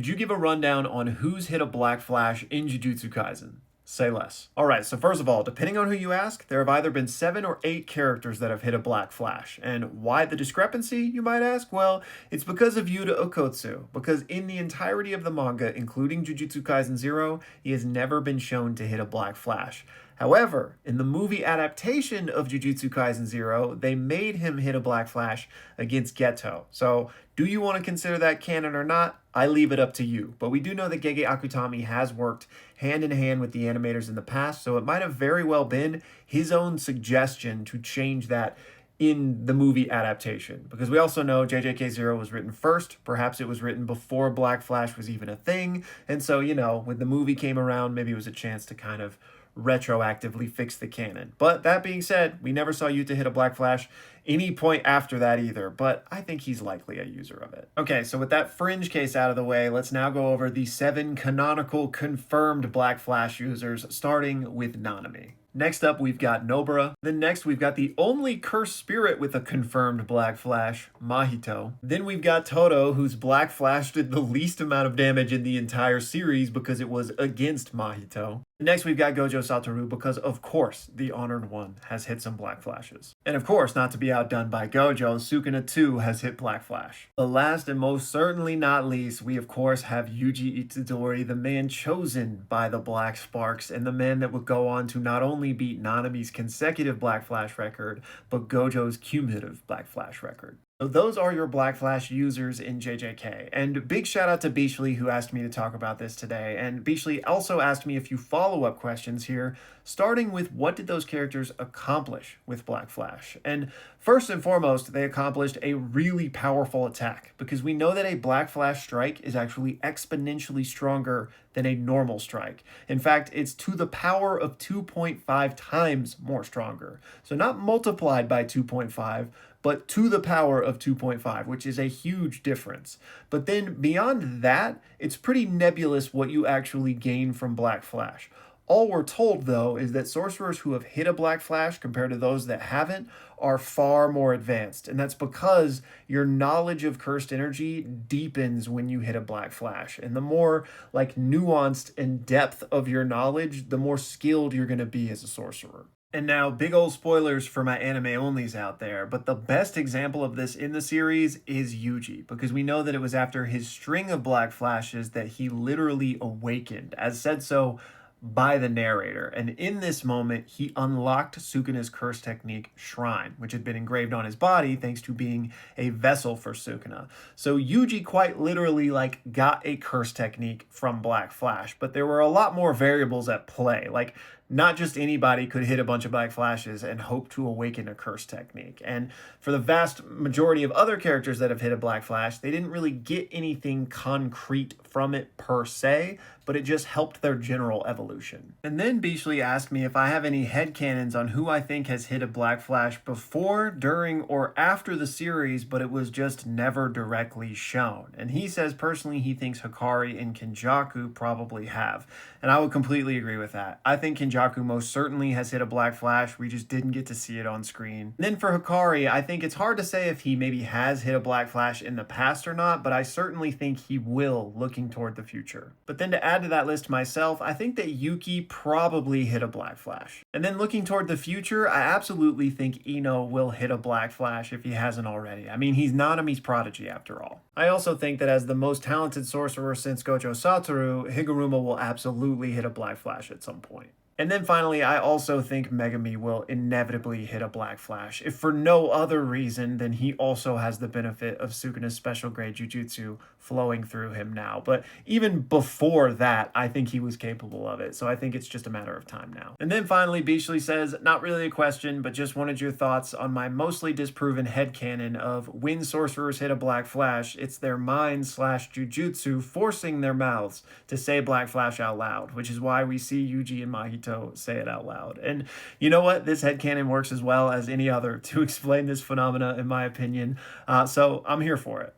Could you give a rundown on who's hit a Black Flash in Jujutsu Kaisen? Say less. Alright, so first of all, depending on who you ask, there have either been 7 or 8 characters that have hit a Black Flash. And why the discrepancy, you might ask? Well, it's because of Yuta Okkotsu. Because in the entirety of the manga, including Jujutsu Kaisen 0, he has never been shown to hit a Black Flash. However, in the movie adaptation of Jujutsu Kaisen 0, they made him hit a Black Flash against Geto. So, do you want to consider that canon or not? I leave it up to you. But we do know that Gege Akutami has worked hand in hand with the animators in the past, so it might have very well been his own suggestion to change that in the movie adaptation. Because we also know JJK 0 was written first. Perhaps it was written before Black Flash was even a thing. And so, when the movie came around, maybe it was a chance to kind of retroactively fix the canon. But that being said, we never saw Yuta hit a Black Flash any point after that either, but I think he's likely a user of it. Okay, so with that fringe case out of the way, let's now go over the 7 canonical confirmed Black Flash users, starting with Nanami. Next up, we've got Nobara. Then next, we've got the only cursed spirit with a confirmed Black Flash, Mahito. Then we've got Todo, whose Black Flash did the least amount of damage in the entire series because it was against Mahito. Next, we've got Gojo Satoru because, of course, the Honored One has hit some Black Flashes. And of course, not to be outdone by Gojo, Sukuna too has hit Black Flash. The last and most certainly not least, we of course have Yuji Itadori, the man chosen by the Black Sparks, and the man that would go on to not only beat Nanami's consecutive Black Flash record, but Gojo's cumulative Black Flash record. So those are your Black Flash users in JJK. And big shout out to Beachley who asked me to talk about this today. And Beachley also asked me a few follow-up questions here, starting with what did those characters accomplish with Black Flash? And first and foremost, they accomplished a really powerful attack, because we know that a Black Flash strike is actually exponentially stronger than a normal strike. In fact, it's to the power of 2.5 times more stronger. So not multiplied by 2.5, but to the power of 2.5, which is a huge difference. But then beyond that, it's pretty nebulous what you actually gain from Black Flash. All we're told, though, is that sorcerers who have hit a Black Flash compared to those that haven't are far more advanced. And that's because your knowledge of cursed energy deepens when you hit a Black Flash. And the more nuanced and depth of your knowledge, the more skilled you're going to be as a sorcerer. And now, big old spoilers for my anime onlys out there, but the best example of this in the series is Yuji, because we know that it was after his string of Black Flashes that he literally awakened, as said so by the narrator. And in this moment, he unlocked Sukuna's curse technique, Shrine, which had been engraved on his body thanks to being a vessel for Sukuna. So Yuji quite literally got a curse technique from Black Flash, but there were a lot more variables at play. Not just anybody could hit a bunch of Black Flashes and hope to awaken a curse technique. And for the vast majority of other characters that have hit a Black Flash, they didn't really get anything concrete from it per se, but it just helped their general evolution. And then Beachley asked me if I have any headcanons on who I think has hit a Black Flash before, during, or after the series, but it was just never directly shown. And he says personally he thinks Hikari and Kenjaku probably have. And I would completely agree with that. I think Kenjaku most certainly has hit a Black Flash. We just didn't get to see it on screen. And then for Hikari, I think it's hard to say if he maybe has hit a Black Flash in the past or not, but I certainly think he will, looking toward the future. But then to add to that list myself, I think that Yuki probably hit a Black Flash. And then looking toward the future, I absolutely think Ino will hit a Black Flash if he hasn't already. I mean, he's Nanami's prodigy after all. I also think that as the most talented sorcerer since Gojo Satoru, Higuruma will absolutely hit a Black Flash at some point. And then finally, I also think Megami will inevitably hit a Black Flash, if for no other reason than he also has the benefit of Sukuna's special grade Jujutsu flowing through him now. But even before that, I think he was capable of it, so I think it's just a matter of time now. And then finally, Beachley says, not really a question, but just wanted your thoughts on my mostly disproven headcanon of when sorcerers hit a Black Flash, it's their mind/Jujutsu forcing their mouths to say Black Flash out loud, which is why we see Yuji and Mahito say it out loud. And you know what? This headcanon works as well as any other to explain this phenomena, in my opinion. So I'm here for it.